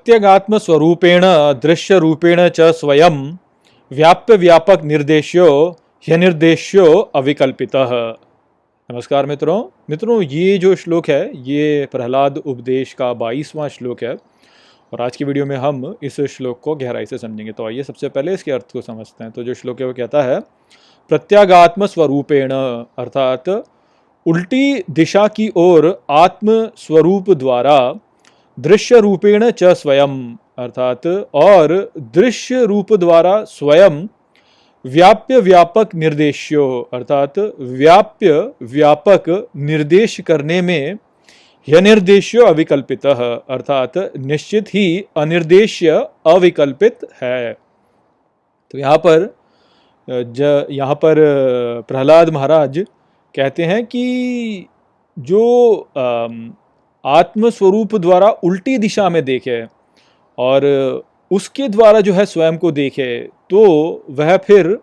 प्रत्यगात्म स्वरूपेण दृश्य रूपेण च स्वयं व्याप्य व्यापक निर्देश्यो ह्यनिर्देश्यो अविकल्पितः। नमस्कार मित्रों, ये जो श्लोक है ये प्रहलाद उपदेश का 22वां श्लोक है और आज की वीडियो में हम इस श्लोक को गहराई से समझेंगे। तो आइए सबसे पहले इसके अर्थ को समझते हैं। तो जो श्लोक है वो कहता है प्रत्यागात्म स्वरूपेण, अर्थात उल्टी दिशा की ओर आत्म स्वरूप द्वारा, दृश्य रूपेण च स्वयं, अर्थात और दृश्य रूप द्वारा स्वयं, व्याप्य व्यापक निर्देश्यो, अर्थात व्याप्य व्यापक निर्देश करने में, यनिर्देश्यो अविकल्पितः, अर्थात निश्चित ही अनिर्देश्य अविकल्पित है। तो यहाँ पर प्रहलाद महाराज कहते हैं कि जो आत्मस्वरूप द्वारा उल्टी दिशा में देखे और उसके द्वारा जो है स्वयं को देखे, तो वह फिर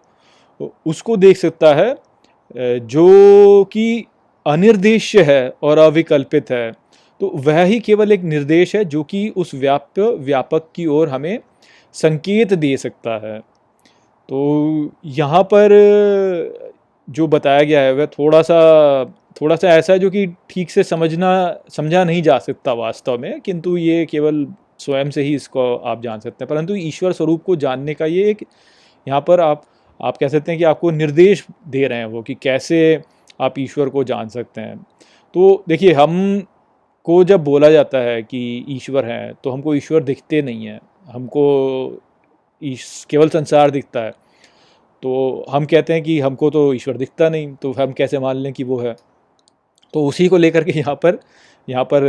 उसको देख सकता है जो कि अनिर्देश्य है और अविकल्पित है। तो वह ही केवल एक निर्देश है जो कि उस व्याप्य व्यापक की ओर हमें संकेत दे सकता है। तो यहाँ पर जो बताया गया है वह थोड़ा सा ऐसा है जो कि ठीक से समझा नहीं जा सकता वास्तव में, किंतु ये केवल स्वयं से ही इसको आप जान सकते हैं। परंतु ईश्वर स्वरूप को जानने का ये एक, यहाँ पर आप कह सकते हैं कि आपको निर्देश दे रहे हैं वो, कि कैसे आप ईश्वर को जान सकते हैं। तो देखिए, हमको जब बोला जाता है कि ईश्वर है तो हमको ईश्वर दिखते नहीं हैं, हमको केवल संसार दिखता है। तो हम कहते हैं कि हमको तो ईश्वर दिखता नहीं, तो हम कैसे मान लें कि वो है। तो उसी को लेकर के यहाँ पर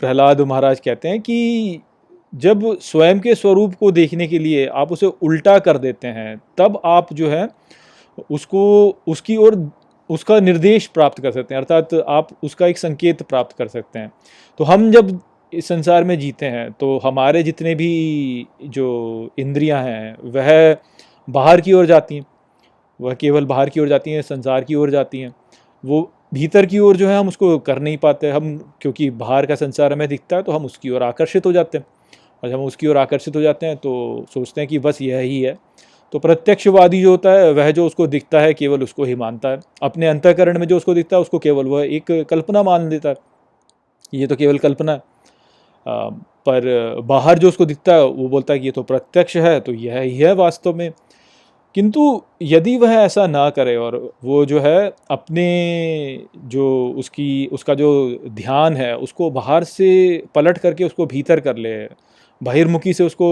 प्रहलाद महाराज कहते हैं कि जब स्वयं के स्वरूप को देखने के लिए आप उसे उल्टा कर देते हैं, तब आप जो है उसकी ओर उसका निर्देश प्राप्त कर सकते हैं, अर्थात आप उसका एक संकेत प्राप्त कर सकते हैं। तो हम जब इस संसार में जीते हैं तो हमारे जितने भी जो इंद्रियां हैं वह बाहर की ओर जाती हैं, वह केवल बाहर की ओर जाती हैं, संसार की ओर जाती हैं। वो भीतर की ओर जो है हम उसको कर नहीं पाते, हम क्योंकि बाहर का संसार हमें दिखता है तो हम उसकी ओर आकर्षित हो जाते हैं, और जब हम उसकी ओर आकर्षित हो जाते हैं तो सोचते हैं कि बस यह ही है। तो प्रत्यक्षवादी जो होता है वह जो उसको दिखता है केवल उसको ही मानता है, अपने अंतःकरण में जो उसको दिखता है उसको केवल वह एक कल्पना मान लेता है, ये तो केवल कल्पना है। पर बाहर जो उसको दिखता है वो बोलता है कि ये तो प्रत्यक्ष है, तो यह ही है वास्तव में। किंतु यदि वह ऐसा ना करे और वो जो है अपने जो उसका जो ध्यान है उसको बाहर से पलट करके उसको भीतर कर ले, बहिर्मुखी से उसको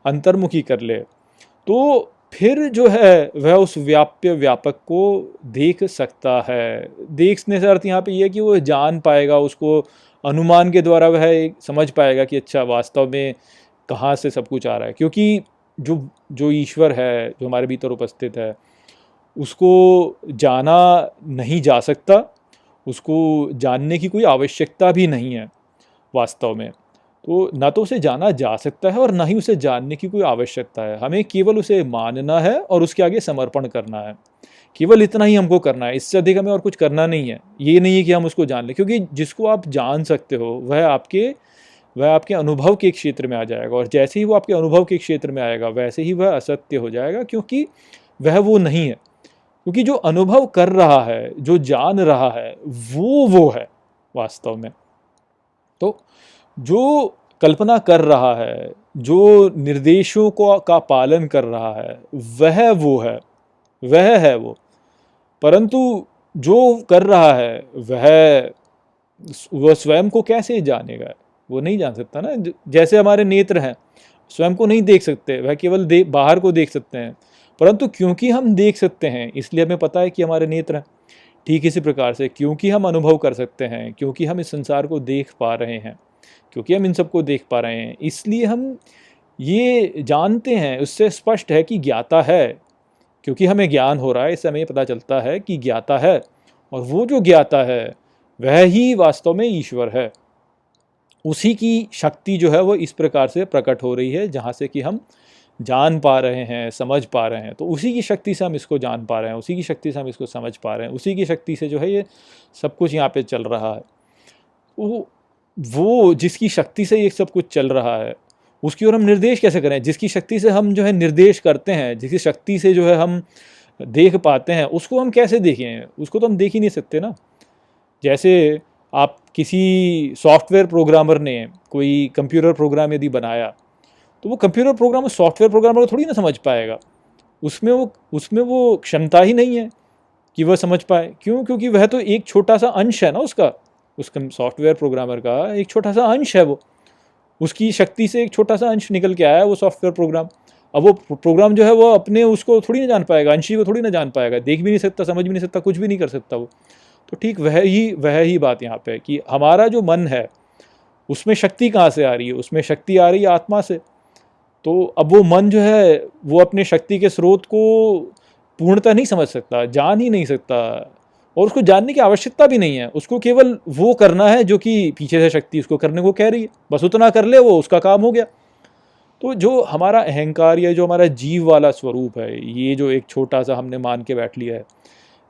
अंतर्मुखी कर ले, तो फिर जो है वह उस व्याप्य व्यापक को देख सकता है। देखने से अर्थ यहाँ पे ये है कि वो जान पाएगा, उसको अनुमान के द्वारा वह समझ पाएगा कि अच्छा वास्तव में कहाँ से सब कुछ आ रहा है। क्योंकि जो ईश्वर है, जो हमारे भीतर उपस्थित है, उसको जाना नहीं जा सकता, उसको जानने की कोई आवश्यकता भी नहीं है वास्तव में। तो ना तो उसे जाना जा सकता है और ना ही उसे जानने की कोई आवश्यकता है। हमें केवल उसे मानना है और उसके आगे समर्पण करना है, केवल इतना ही हमको करना है, इससे अधिक हमें और कुछ करना नहीं है। ये नहीं है कि हम उसको जान लें, क्योंकि जिसको आप जान सकते हो वह आपके अनुभव के क्षेत्र में आ जाएगा, और जैसे ही वो आपके अनुभव के क्षेत्र में आएगा वैसे ही वह असत्य हो जाएगा, क्योंकि वह वो नहीं है। क्योंकि जो अनुभव कर रहा है, जो जान रहा है, वो है वास्तव में। तो जो कल्पना कर रहा है, जो निर्देशों का पालन कर रहा है, वह है वो। परंतु जो कर रहा है वह स्वयं को कैसे जानेगा? वो नहीं जान सकता ना। जैसे हमारे नेत्र हैं, स्वयं को नहीं देख सकते, वह केवल बाहर को देख सकते हैं, परंतु क्योंकि हम देख सकते हैं इसलिए हमें पता है कि हमारे नेत्र हैं। ठीक इसी प्रकार से क्योंकि हम अनुभव कर सकते हैं, क्योंकि हम इस संसार को देख पा रहे हैं, क्योंकि हम इन सबको देख पा रहे हैं, इसलिए हम ये जानते हैं, उससे स्पष्ट है कि ज्ञाता है। क्योंकि हमें ज्ञान हो रहा है, इससे हमें पता चलता है कि ज्ञाता है, और वो जो ज्ञाता है वह ही वास्तव में ईश्वर है। उसी की शक्ति जो है वो इस प्रकार से प्रकट हो रही है, जहाँ से कि हम जान पा रहे हैं, समझ पा रहे हैं। तो उसी की शक्ति से हम इसको जान पा रहे हैं, उसी की शक्ति से हम इसको समझ पा रहे हैं, उसी की शक्ति से जो है ये सब कुछ यहाँ पे चल रहा है। वो वो जिसकी शक्ति से ये सब कुछ चल रहा है, उसकी ओर हम निर्देश कैसे करें? जिसकी शक्ति से हम जो है निर्देश करते हैं, जिसकी शक्ति से जो है हम देख पाते हैं, उसको हम कैसे देखें? उसको तो हम देख ही नहीं सकते ना। जैसे आप किसी सॉफ्टवेयर प्रोग्रामर ने कोई कंप्यूटर प्रोग्राम यदि बनाया, तो वो कंप्यूटर प्रोग्राम उस सॉफ्टवेयर प्रोग्रामर को थोड़ी ना समझ पाएगा। उसमें वो क्षमता ही नहीं है कि वह समझ पाए। क्यों? क्योंकि वह तो एक छोटा-सा अंश है ना उसका, उस सॉफ्टवेयर प्रोग्रामर का एक छोटा-सा अंश है वो। उसकी शक्ति से एक छोटा-सा अंश निकल के आया है वो सॉफ्टवेयर प्रोग्राम। अब वो प्रोग्राम जो है वो अपने उसको थोड़ी ना जान पाएगा, अंश ही को थोड़ी ना जान पाएगा, देख भी नहीं सकता, समझ भी नहीं सकता, कुछ भी नहीं कर सकता वो। तो ठीक वह ही बात यहाँ पे है कि हमारा जो मन है, उसमें शक्ति कहाँ से आ रही है? उसमें शक्ति आ रही है आत्मा से। तो अब वो मन जो है, वो अपने शक्ति के स्रोत को पूर्णतः नहीं समझ सकता, जान ही नहीं सकता, और उसको जानने की आवश्यकता भी नहीं है। उसको केवल वो करना है जो कि पीछे से शक्ति उसको करने को कह रही है, बस उतना कर ले, वो उसका काम हो गया। तो जो हमारा अहंकार या जो हमारा जीव वाला स्वरूप है, ये जो एक छोटा सा हमने मान के बैठ लिया है,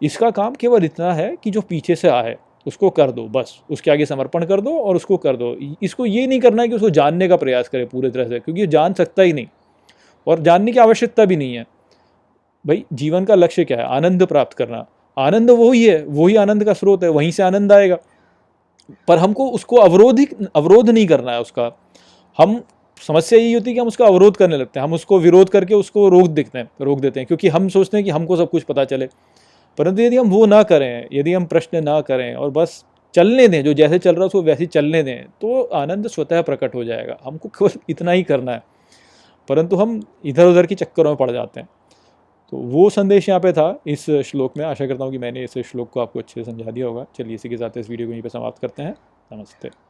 इसका काम केवल इतना है कि जो पीछे से आए उसको कर दो, बस उसके आगे समर्पण कर दो और उसको कर दो। इसको ये नहीं करना है कि उसको जानने का प्रयास करे पूरी तरह से, क्योंकि ये जान सकता ही नहीं और जानने की आवश्यकता भी नहीं है। भाई जीवन का लक्ष्य क्या है? आनंद प्राप्त करना। आनंद वही है, वही आनंद का स्रोत है, वहीं से आनंद आएगा। पर हमको उसको अवरोध नहीं करना है उसका। हम समस्या यही होती है कि हम उसका अवरोध करने लगते हैं, हम उसको विरोध करके उसको रोक देते हैं, क्योंकि हम सोचते हैं कि हमको सब कुछ पता चले। परंतु यदि हम वो ना करें, यदि हम प्रश्न ना करें और बस चलने दें, जो जैसे चल रहा है उसको वैसे ही चलने दें, तो आनंद स्वतः प्रकट हो जाएगा। हमको केवल इतना ही करना है, परंतु हम इधर उधर के चक्करों में पड़ जाते हैं। तो वो संदेश यहाँ पे था इस श्लोक में। आशा करता हूँ कि मैंने इस श्लोक को आपको अच्छे से समझा दिया होगा। चलिए इसी के साथ इस वीडियो को यहीं पे समाप्त करते हैं। नमस्ते।